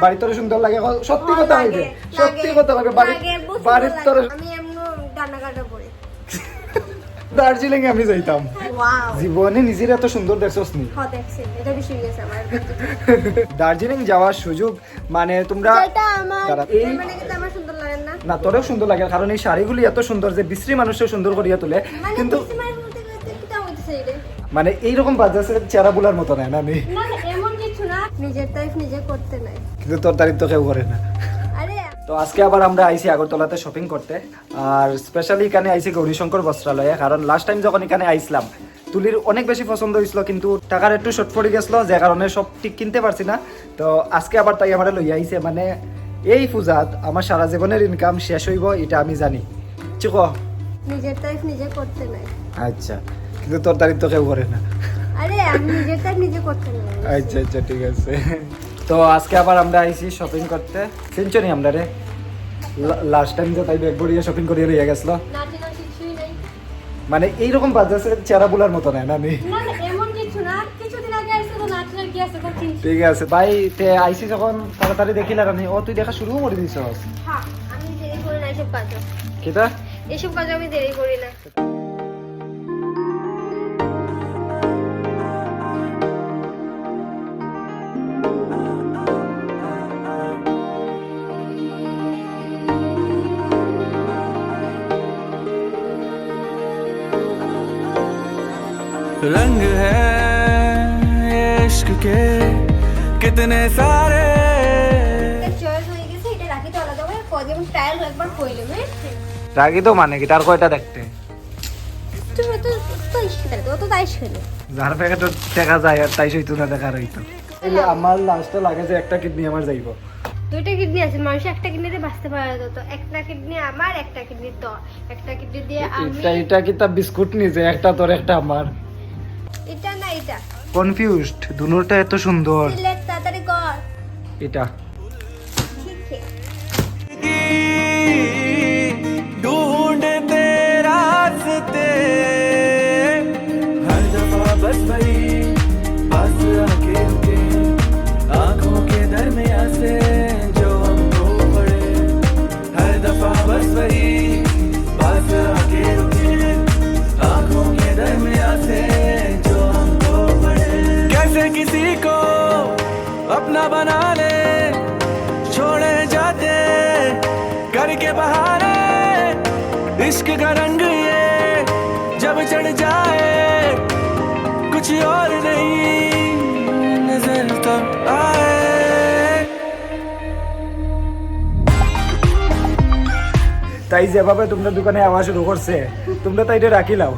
বাড়ির তোরে সুন্দর লাগে সত্যি কথা হইছে সত্যি কথা লাগে বাড়ির তোরে আমি এমন ডানা কাটা পড়ে দার্জিলিং আমি যাইতাম জীবনে নিজের এত সুন্দর দেখছস নি হ্যাঁ দেখছি এটা বেশি হয়ে গেছে আমার দার্জিলিং যাওয়ার সুযোগ মানে তোমরা এটা আমার এই মানে কিন্তু আমার সুন্দর লাগে না না তোরেও সুন্দর লাগে কারণ এই শাড়িগুলি এত সুন্দর যে বিশ্রী মানুষও সুন্দর করিয়া তোলে কিন্তু মানে মধ্যে কিটা হইছে রে মানে এইরকম বাজাসের চেহারা বুলার মতো নাই না আমি না এমন কিছু না নিজের তারিফ নিজে করতে নাই কিন্তু তোর তারিফ তো কেউ করে না আরে তো আজকে আবার আমরা আইছি আগরতলাতে শপিং করতে আর স্পেশালি এখানে আইছি গৌরীশঙ্কর বস্ত্রালয়ে কারণ লাস্ট টাইম যখন এখানে আইছিলাম তুলির অনেক বেশি পছন্দ হয়েছিল কিন্তু টাকার একটু শর্ট পড়ে গেছিল যে কারণে সব ঠিক কিনতে পারছি না তো আজকে আবার তাই আমার লইয়া আইছে মানে এই পূজাত আমার সারা জীবনের ইনকাম শেষ হইব এটা আমি জানি চুক নিজের তারিফ নিজে করতে নাই আচ্ছা কিন্তু তোর তারিফ তো কেউ করে না আরে আমি নিজের তারিফ নিজে করতে নাই আচ্ছা আচ্ছা ঠিক আছে তো আজকে আবার আমরা আইছি শপিং করতে সেঞ্চুরি আমরা রে লাস্ট টাইম তো তাই ব্যাগ ভরিয়ে শপিং করিয়ে লইয়া গেছিল নাচি নাচি কিছুই নাই মানে এইরকম বাজাসের চেহারা বুলার মতো নাই না আমি না এমন কিছু না কিছুদিন আগে আইছে তো নাচি কি আছে তো চিন্তা ঠিক আছে ভাই তে আইসি যখন তাড়াতাড়ি দেখিলা আমি ও তুই দেখা শুরু করে দিছ হ্যাঁ আমি দেরি করি না এসব কাজ কিটা এসব কাজ আমি দেরি করি না रंग है ये इश्क के कितने सारे চয়েস হয়ে গেছে এটা রাখি তো আলাদা করে কদিন ট্রায়াল একবার কইলে রাগি তো মানে কি তার কয়টা দেখতে তুমি তো তো ইশকে দাও তো তাই শুনে যার প্যাকেট দেখা যায় আর তাই সইতো না দেখা রইতো এই আমার লাস্টে লাগে যে একটা কিডনি আমার যাইব দুইটা কিডনি আছে মানুষ একটা কিডনিতে বাঁচতে পারে তো একটা কিডনি আমার একটা কিডনি তো একটা কিডনি দিয়ে আমি এটা কি তা বিস্কুট নিছে একটা তোর একটা আমার এটা না এটা কনফিউজড দুনোটা এত সুন্দর সিলেক্ট তাড়াতাড়ি কর এটা ঠিক আছে ढूंढते रास्ते हर दफा बस वही पास आके रुके आंखों के दरमियां से जो हमको पड़े हर दफा बस वही पास आके रुके आंखों के दरमियां से जो हमको पड़े कैसे किसी को अपना बना ले छोड़े जाते करके बहाने इश्क का रंग ये जब चढ़ जाए कुछ और नहीं नजर तो आए তাই যেভাবে তোমরা দোকানে আওয়াজ শুরু করছে তোমরা তাই এটা রাখি লাও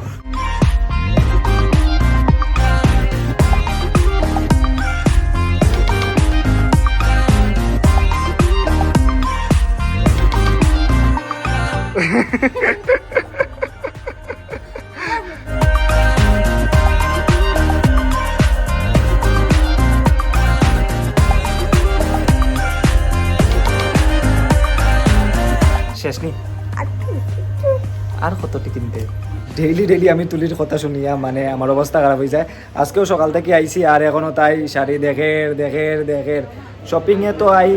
শেষ নি আর কতটি কিনতে ডেইলি আমি তুলির কথা শুনিয়া মানে আমার অবস্থা খারাপ হয়ে যায় আজকেও সকাল থেকে আইছি আর এখনো তাই শাড়ি দেখের শপিংয়ে তো আই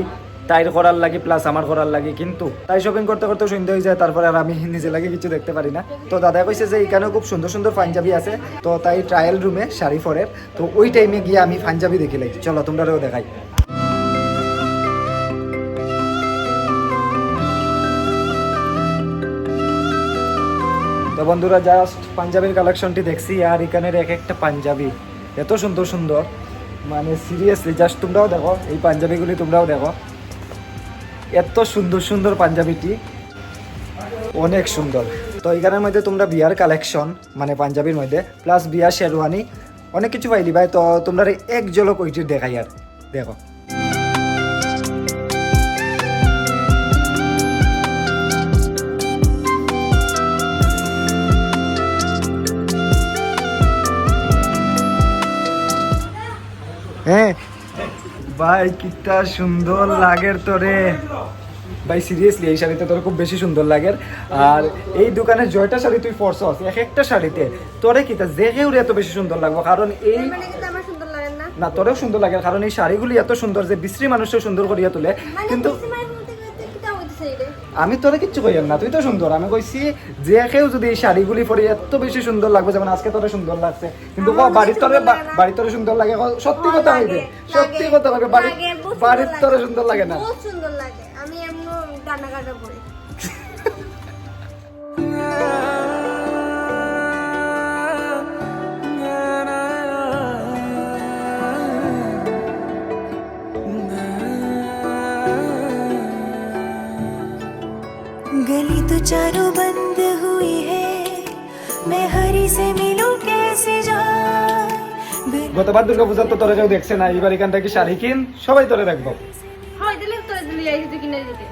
তাইর করার লাগে প্লাস আমার করার লাগে কিন্তু তাই শপিং করতে করতে সন্ধ্যা হয়ে যায় তারপরে আর আমি নিজে লাগে কিছু দেখতে পারি না তো দাদা কইছে যে এখানেও খুব সুন্দর সুন্দর পাঞ্জাবি আছে তো তাই ট্রায়াল রুমে শাড়ি ফরের তো ওই টাইমে গিয়ে আমি পাঞ্জাবি দেখি লাগি চলো তোমরাও দেখাই তো বন্ধুরা জাস্ট পাঞ্জাবির কালেকশনটি দেখছি আর এখানের এক একটা পাঞ্জাবি এত সুন্দর সুন্দর মানে সিরিয়াসলি জাস্ট তোমরাও দেখো এই পাঞ্জাবিগুলি তোমরাও দেখো এত সুন্দর সুন্দর পাঞ্জাবিটি অনেক সুন্দর তো এখানের মধ্যে তোমরা বিয়ার কালেকশন মানে পাঞ্জাবির মধ্যে প্লাস বিয়ার শেরওয়ানি অনেক কিছু পাইলি ভাই তো তোমরা এক ঝলক ওইটির দেখাই আর দেখো হ্যাঁ ভাই কিটা সুন্দর লাগের তোরে ভাই সিরিয়াসলি এই শাড়িতে তোর খুব বেশি সুন্দর লাগে আর এই দোকানে জয়টা শাড়ি তুই পরছস এক একটা শাড়িতে তোরে কিটা দেখে উড়ে এত বেশি সুন্দর লাগবে কারণ এই মানে কিন্তু আমার সুন্দর লাগে না না তোরেও সুন্দর লাগে কারণ এই শাড়িগুলি এত সুন্দর যে বিশ্রী মানুষও সুন্দর করিয়া তোলে মানে কিন্তু ডিসেম্বরের মধ্যে কিটা হইতেছে রে আমি তোরে কিচ্ছু কইয়াম না, তুই তো সুন্দর। আমি কইছি যে কেউ যদি এই শাড়িগুলি পরে এত বেশি সুন্দর লাগবে, যেমন আজকে তোরে সুন্দর লাগছে, কিন্তু আমার বাড়ির তোরে সুন্দর লাগে না। বাড়ির তোরে সুন্দর লাগে, সত্যি কথা হইবে, সত্যি কথা লাগে, বাড়ির তোরে সুন্দর লাগে না। বহুত সুন্দর লাগে, আমি এমন গানা গানা করি। गली तो चारों बंद हुई है, मैं हरी से मिलूं कैसे जाए। গতবার দুর্গা পূজার তো তোরে কেউ দেখছে না, এইবার এখান থেকে শাড়ি কিন, সবাই তোরে দেখবো। হয় দিলে তোরে দিলি আইছি তুই কিনে দিতে।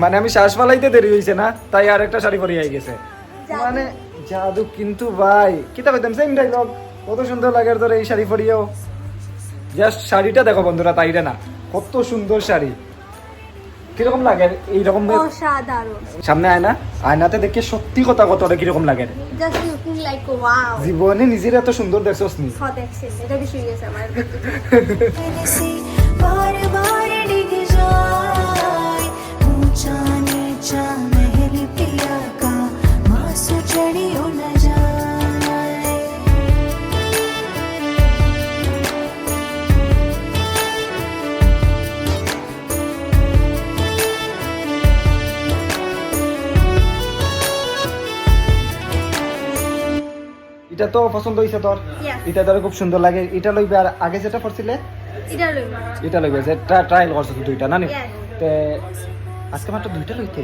মানে আমি শ্বাস ফালাইতে দেরি হয়েছে না, তাই আর একটা শাড়ি পরে আই গেছে। মানে জাদু। কিন্তু ভাই কিতা কইতাম, সেম ডায়লগ, কত সুন্দর লাগে তোর এই শাড়ি পরিয়েও। জাস্ট শাড়িটা দেখো বন্ধুরা, তাইরে না, কত সুন্দর শাড়ি। কিরকম লাগে এইরকম? অসাধারণ। সামনে আয়না, আয়নাতে দেখে সত্যি কথা কত কিরকম লাগে। Just looking like wow. জীবনে নিজের এত সুন্দর দেখছস নি? হট এক্সেস, এটা বেশি হয়ে গেছে আমার। से बार बार डिग जाए, ऊंचा नीचा महल पिया का, मासू चढ़ियो न जाए। এটা তো পছন্দ হইছে তোর? Yes. এটা তোর খুব সুন্দর লাগে। এটা লইবে, আর আগে যেটা পড়ছিলে এটা লইবা। এটা লইবে, যে ট্রায়াল করছো তো দুইটা না নি? Yes. তে আজকে মাত্র দুইটা লইতে।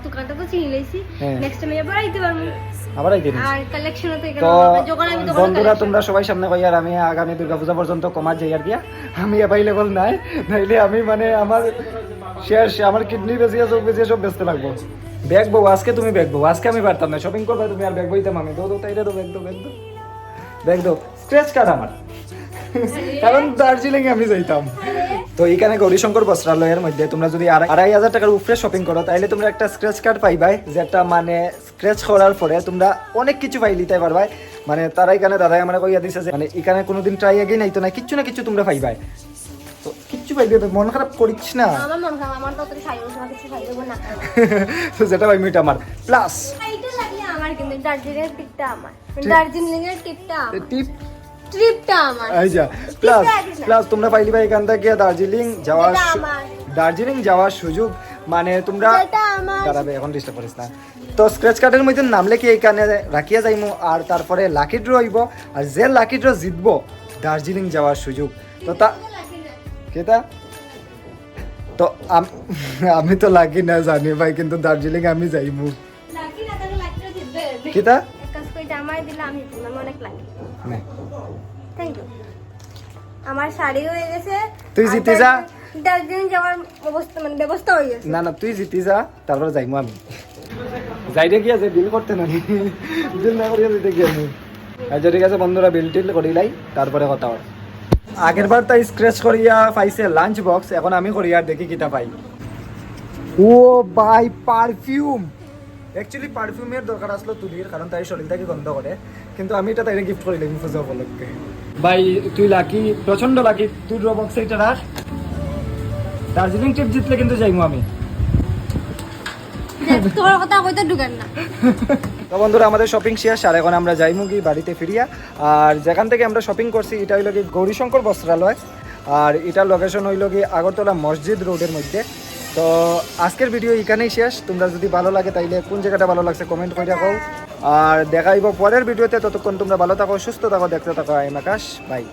দোকানটা তো চিনি লাইছি, হ্যাঁ। নেক্সট টাইম আবার আইতে পারবো। আবার আইতে নিস। আর কালেকশন তো এখানে তো হবে, যখন আমি তখন বন্ধুরা collection। তোমরা সবাই সামনে কই, আর আমি আগামী দুর্গাপূজা পর্যন্ত কমা যাই আর গিয়া, আমি অ্যাভেলেবল নাই, নাইলে আমি মানে আমার শেষ, আমার কিডনি বেঁচিয়ে চোখ বেঁচিয়ে সব বেচতে লাগবো। ব্যাগ বউ, আজকে তুমি ব্যাগ বউ, আজকে আমি পারতাম না শপিং করবে, তুমি আর ব্যাগ বইতাম আমি। দো তাইরে দো, ব্যাগ দো, ব্যাগ দো, ব্যাগ দো। স্ক্র্যাচ কার্ড আমার, কারণ দার্জিলিং আমি যাইতাম। তো এইখানে গৌরীশঙ্কর বস্ত্রালয়ের মধ্যে তোমরা যদি 2,500 টাকার উপরে শপিং করো, তাইলে তোমরা একটা স্ক্র্যাচ কার্ড পাইবাই, যেটা মানে স্ক্র্যাচ করার পরে তোমরা অনেক কিছু পাই লিতে পারবাই। মানে তারা এখানে দাদাই আমার কইয়া দিছে যে মানে এখানে কোনোদিন ট্রাই আগে নাই তো না, কিচ্ছু না কিছু তোমরা পাইবাই। তো কিচ্ছু পাইবে, মন খারাপ করিস না। আমার মন খারাপ, আমার তো তোর শাড়ি ওসব কিছু শাড়ি দেবো না। তো যেটা পাইবি এটা আমার প্লাস। এইটা লাগলে আমার, কিন্তু দার্জিলিং এর টিপটা আমার, দার্জিলিং এর টিপটা আমার, টিপ ট্রিপটা আমার। আইজা প্লাস তোমরা পাইলি ভাই এখান থেকে দার্জিলিং যাওয়ার যেটা আমার। দার্জিলিং যাওয়ার সুযোগ। মানে তোমরা যেটা আমার। দাঁড়াবে, এখন ডিস্টার্ব করিস না। তো স্ক্র্যাচ কার্ডের মধ্যে নাম লেখে এখানে রাখিয়া যাইমু, আর তারপরে লাকি ড্র হইব, আর যে লাকি ড্র জিতবো দার্জিলিং যাওয়ার সুযোগ। তো তা কেতা তো আমি তো লাকি না জানি ভাই, কিন্তু দার্জিলিং আমি যাইমু। লাকি না তাহলে লাকিটা জিতবে। কেতা এক কাজ করে আমায় দিলে আমি জিতলাম, আমি অনেক লাকি। না, থ্যাংক ইউ। আমার শাড়ি হয়ে গেছে, তুই আর জিতে যা। দার্জিলিং যাওয়ার অবস্থা মানে ব্যবস্থা হয়ে গেছে। না তুই জিতি যা, তারপরে যাইমু আমি। যাইতে গিয়া যে বিল করতে না, বিল না করিয়া দিতে গিয়া আমি। আচ্ছা ঠিক আছে বন্ধুরা, বিল টিল করিলাই, তারপরে কথা হয়। আগের বার তাই স্ক্র্যাচ করিয়া পাইছে লাঞ্চ বক্স, এখন আমি করি আর দেখি কিটা পাই। ও ভাই পারফিউম, অ্যাকচুয়ালি পারফিউমের দরকার আসলো তুলির, কারণ তাই শরীরটাকে গন্ধ করে, কিন্তু আমি এটা তাইরে গিফট করিলাম পূজা উপলক্ষে। ভাই তুই লাকি, প্রচন্ড লাকি, তুই ড্র বক্সে এটা রাখ। দার্জিলিং ট্রিপ জিতলে কিন্তু যাইমু আমি। তোর কথা কইতে ঢুকেন না। তো বন্ধুরা আমাদের শপিং শেষ, আর এখন আমরা যাইমু কি বাড়িতে ফিরিয়া। আর যেখান থেকে আমরা শপিং করছি এটা হইল কি গৌরীশঙ্কর বস্ত্রালয়, আর এটার লোকেশন হইল কি আগরতলা মসজিদ রোডের মধ্যে। তো আজকের ভিডিও এখানেই শেষ। তোমরা যদি ভালো লাগে তাইলে কোন জায়গাটা ভালো লাগছে কমেন্ট করে রাখো, আর দেখাইব পরের ভিডিওতে। ততক্ষণ তোমরা ভালো থাকো, সুস্থ থাকো, দেখতে থাকো আইম আকাশ, বাই।